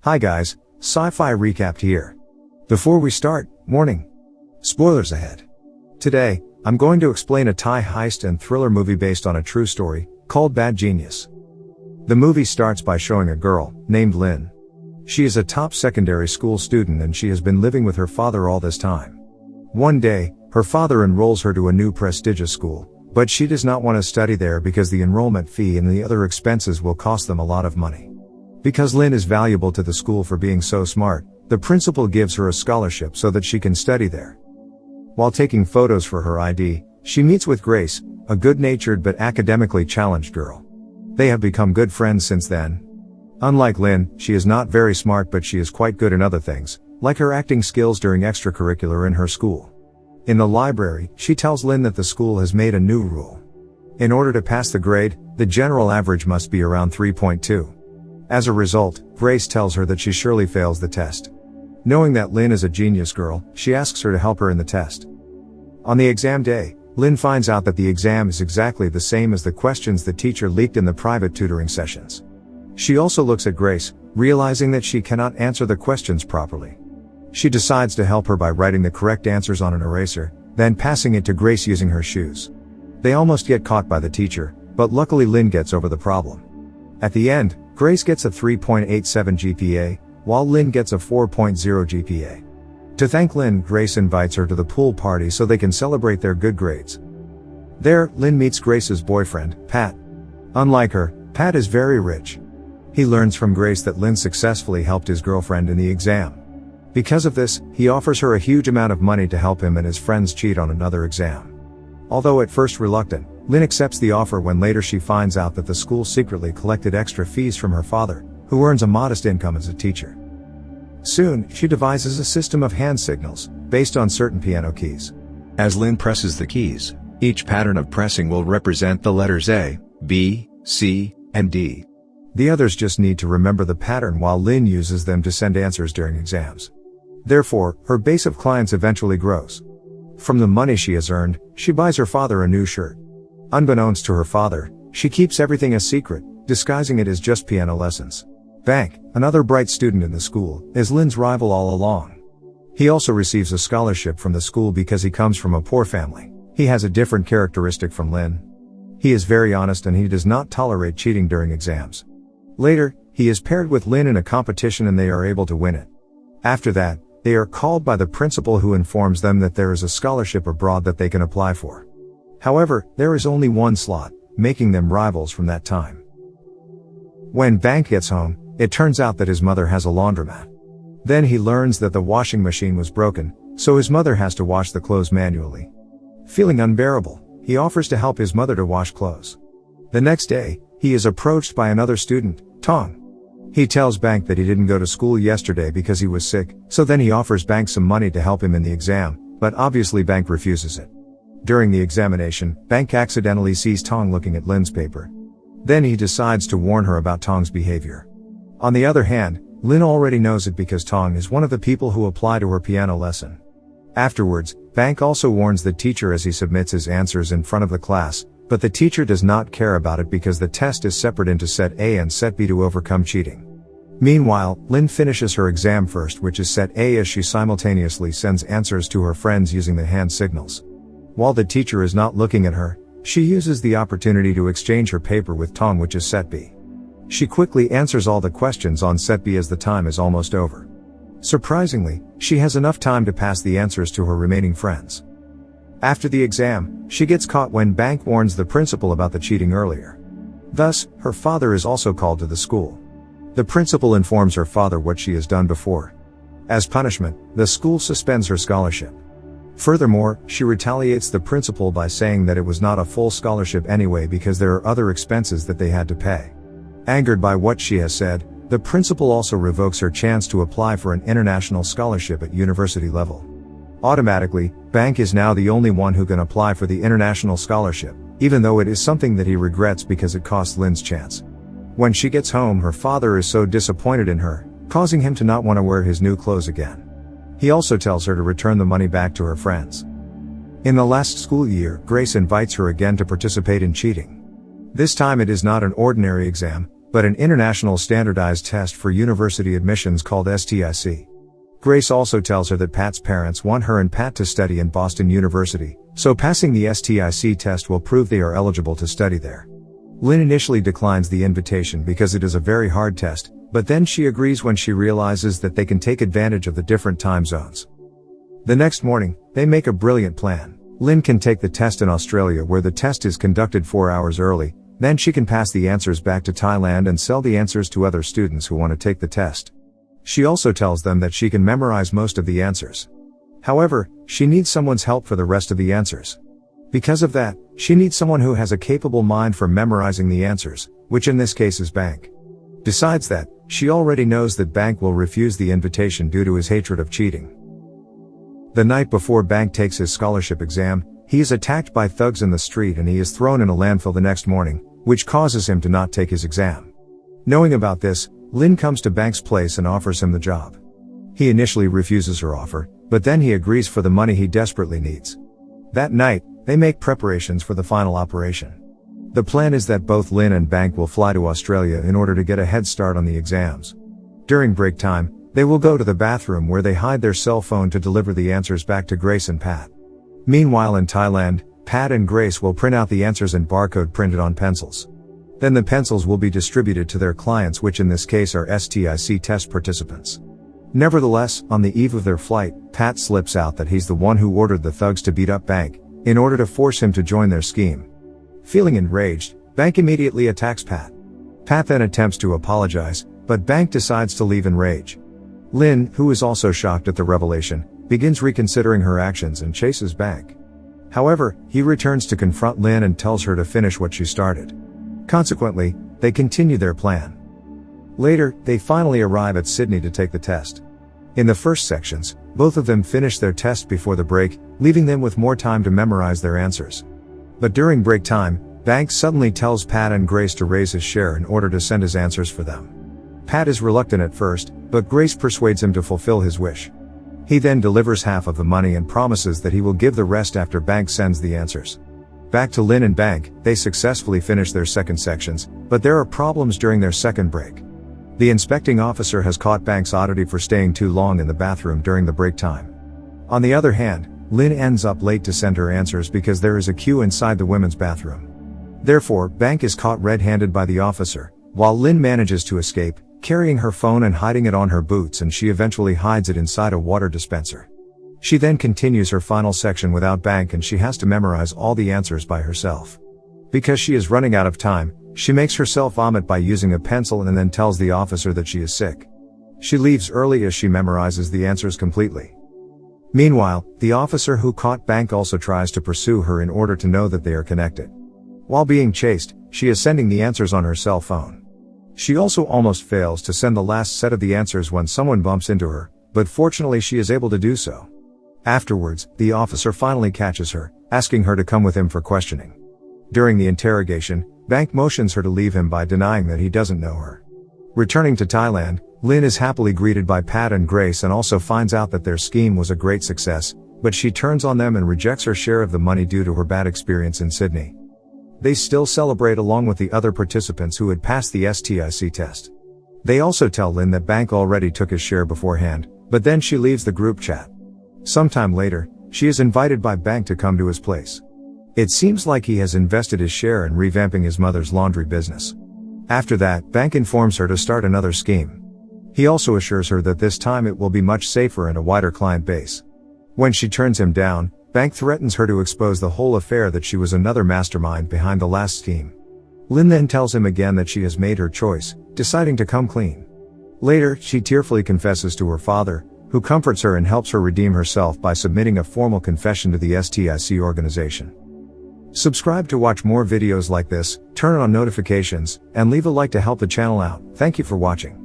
Hi guys, sci-fi recapped here. Before we start, warning. Spoilers ahead. Today, I'm going to explain a Thai heist and thriller movie based on a true story, called Bad Genius. The movie starts by showing a girl, named Lynn. She is a top secondary school student and she has been living with her father all this time. One day, her father enrolls her to a new prestigious school, but she does not want to study there because the enrollment fee and the other expenses will cost them a lot of money. Because Lynn is valuable to the school for being so smart, the principal gives her a scholarship so that she can study there. While taking photos for her ID, she meets with Grace, a good-natured but academically challenged girl. They have become good friends since then. Unlike Lynn, she is not very smart but she is quite good in other things, like her acting skills during extracurricular in her school. In the library, she tells Lynn that the school has made a new rule. In order to pass the grade, the general average must be around 3.2. As a result, Grace tells her that she surely fails the test. Knowing that Lynn is a genius girl, she asks her to help her in the test. On the exam day, Lynn finds out that the exam is exactly the same as the questions the teacher leaked in the private tutoring sessions. She also looks at Grace, realizing that she cannot answer the questions properly. She decides to help her by writing the correct answers on an eraser, then passing it to Grace using her shoes. They almost get caught by the teacher, but luckily Lynn gets over the problem. At the end, Grace gets a 3.87 GPA, while Lynn gets a 4.0 GPA. To thank Lynn, Grace invites her to the pool party so they can celebrate their good grades. There, Lynn meets Grace's boyfriend, Pat. Unlike her, Pat is very rich. He learns from Grace that Lynn successfully helped his girlfriend in the exam. Because of this, he offers her a huge amount of money to help him and his friends cheat on another exam. Although at first reluctant, Lynn accepts the offer when later she finds out that the school secretly collected extra fees from her father, who earns a modest income as a teacher. Soon, she devises a system of hand signals, based on certain piano keys. As Lynn presses the keys, each pattern of pressing will represent the letters A, B, C, and D. The others just need to remember the pattern while Lynn uses them to send answers during exams. Therefore, her base of clients eventually grows. From the money she has earned, she buys her father a new shirt. Unbeknownst to her father, she keeps everything a secret, disguising it as just piano lessons. Bank, another bright student in the school, is Lynn's rival all along. He also receives a scholarship from the school because he comes from a poor family. He has a different characteristic from Lynn. He is very honest and he does not tolerate cheating during exams. Later, he is paired with Lynn in a competition and they are able to win it. After that, they are called by the principal who informs them that there is a scholarship abroad that they can apply for. However, there is only one slot, making them rivals from that time. When Bank gets home, it turns out that his mother has a laundromat. Then he learns that the washing machine was broken, so his mother has to wash the clothes manually. Feeling unbearable, he offers to help his mother to wash clothes. The next day, he is approached by another student, Tong. He tells Bank that he didn't go to school yesterday because he was sick, so then he offers Bank some money to help him in the exam, but obviously Bank refuses it. During the examination, Bank accidentally sees Tong looking at Lynn's paper. Then he decides to warn her about Tong's behavior. On the other hand, Lynn already knows it because Tong is one of the people who apply to her piano lesson. Afterwards, Bank also warns the teacher as he submits his answers in front of the class, but the teacher does not care about it because the test is separate into Set A and Set B to overcome cheating. Meanwhile, Lynn finishes her exam first, which is Set A, as she simultaneously sends answers to her friends using the hand signals. While the teacher is not looking at her, she uses the opportunity to exchange her paper with Tong, which is Set B. She quickly answers all the questions on Set B as the time is almost over. Surprisingly, she has enough time to pass the answers to her remaining friends. After the exam, she gets caught when Bank warns the principal about the cheating earlier. Thus, her father is also called to the school. The principal informs her father what she has done before. As punishment, the school suspends her scholarship. Furthermore, she retaliates the principal by saying that it was not a full scholarship anyway because there are other expenses that they had to pay. Angered by what she has said, the principal also revokes her chance to apply for an international scholarship at university level. Automatically, Bank is now the only one who can apply for the international scholarship, even though it is something that he regrets because it cost Lynn's chance. When she gets home, her father is so disappointed in her, causing him to not want to wear his new clothes again. He also tells her to return the money back to her friends. In the last school year, Grace invites her again to participate in cheating. This time it is not an ordinary exam, but an international standardized test for university admissions called STIC. Grace also tells her that Pat's parents want her and Pat to study in Boston University, so passing the STIC test will prove they are eligible to study there. Lynn initially declines the invitation because it is a very hard test, but then she agrees when she realizes that they can take advantage of the different time zones. The next morning, they make a brilliant plan. Lynn can take the test in Australia where the test is conducted 4 hours early, then she can pass the answers back to Thailand and sell the answers to other students who want to take the test. She also tells them that she can memorize most of the answers. However, she needs someone's help for the rest of the answers. Because of that, she needs someone who has a capable mind for memorizing the answers, which in this case is Bank. Besides that, she already knows that Bank will refuse the invitation due to his hatred of cheating. The night before Bank takes his scholarship exam, he is attacked by thugs in the street and he is thrown in a landfill the next morning, which causes him to not take his exam. Knowing about this, Lynn comes to Bank's place and offers him the job. He initially refuses her offer, but then he agrees for the money he desperately needs. That night, they make preparations for the final operation. The plan is that both Lynn and Bank will fly to Australia in order to get a head start on the exams. During break time, they will go to the bathroom where they hide their cell phone to deliver the answers back to Grace and Pat. Meanwhile in Thailand, Pat and Grace will print out the answers in barcode printed on pencils. Then the pencils will be distributed to their clients, which in this case are STIC test participants. Nevertheless, on the eve of their flight, Pat slips out that he's the one who ordered the thugs to beat up Bank, in order to force him to join their scheme. Feeling enraged, Bank immediately attacks Pat. Pat then attempts to apologize, but Bank decides to leave in rage. Lynn, who is also shocked at the revelation, begins reconsidering her actions and chases Bank. However, he returns to confront Lynn and tells her to finish what she started. Consequently, they continue their plan. Later, they finally arrive at Sydney to take the test. In the first sections, both of them finish their test before the break, leaving them with more time to memorize their answers. But during break time, Bank suddenly tells Pat and Grace to raise his share in order to send his answers for them. Pat is reluctant at first, but Grace persuades him to fulfill his wish. He then delivers half of the money and promises that he will give the rest after Bank sends the answers. Back to Lynn and Bank, they successfully finish their second sections, but there are problems during their second break. The inspecting officer has caught Bank's oddity for staying too long in the bathroom during the break time. On the other hand, Lynn ends up late to send her answers because there is a queue inside the women's bathroom. Therefore, Bank is caught red-handed by the officer, while Lynn manages to escape, carrying her phone and hiding it on her boots, and she eventually hides it inside a water dispenser. She then continues her final section without Bank and she has to memorize all the answers by herself. Because she is running out of time, she makes herself vomit by using a pencil and then tells the officer that she is sick. She leaves early as she memorizes the answers completely. Meanwhile, the officer who caught Bank also tries to pursue her in order to know that they are connected. While being chased, she is sending the answers on her cell phone. She also almost fails to send the last set of the answers when someone bumps into her, but fortunately she is able to do so. Afterwards, the officer finally catches her, asking her to come with him for questioning. During the interrogation, Bank motions her to leave him by denying that he doesn't know her. Returning to Thailand, Lynn is happily greeted by Pat and Grace and also finds out that their scheme was a great success, but she turns on them and rejects her share of the money due to her bad experience in Sydney. They still celebrate along with the other participants who had passed the STIC test. They also tell Lynn that Bank already took his share beforehand, but then she leaves the group chat. Sometime later, she is invited by Bank to come to his place. It seems like he has invested his share in revamping his mother's laundry business. After that, Bank informs her to start another scheme. He also assures her that this time it will be much safer and a wider client base. When she turns him down, Bank threatens her to expose the whole affair, that she was another mastermind behind the last scheme. Lynn then tells him again that she has made her choice, deciding to come clean. Later, she tearfully confesses to her father, who comforts her and helps her redeem herself by submitting a formal confession to the STIC organization. Subscribe to watch more videos like this, turn on notifications, and leave a like to help the channel out. Thank you for watching.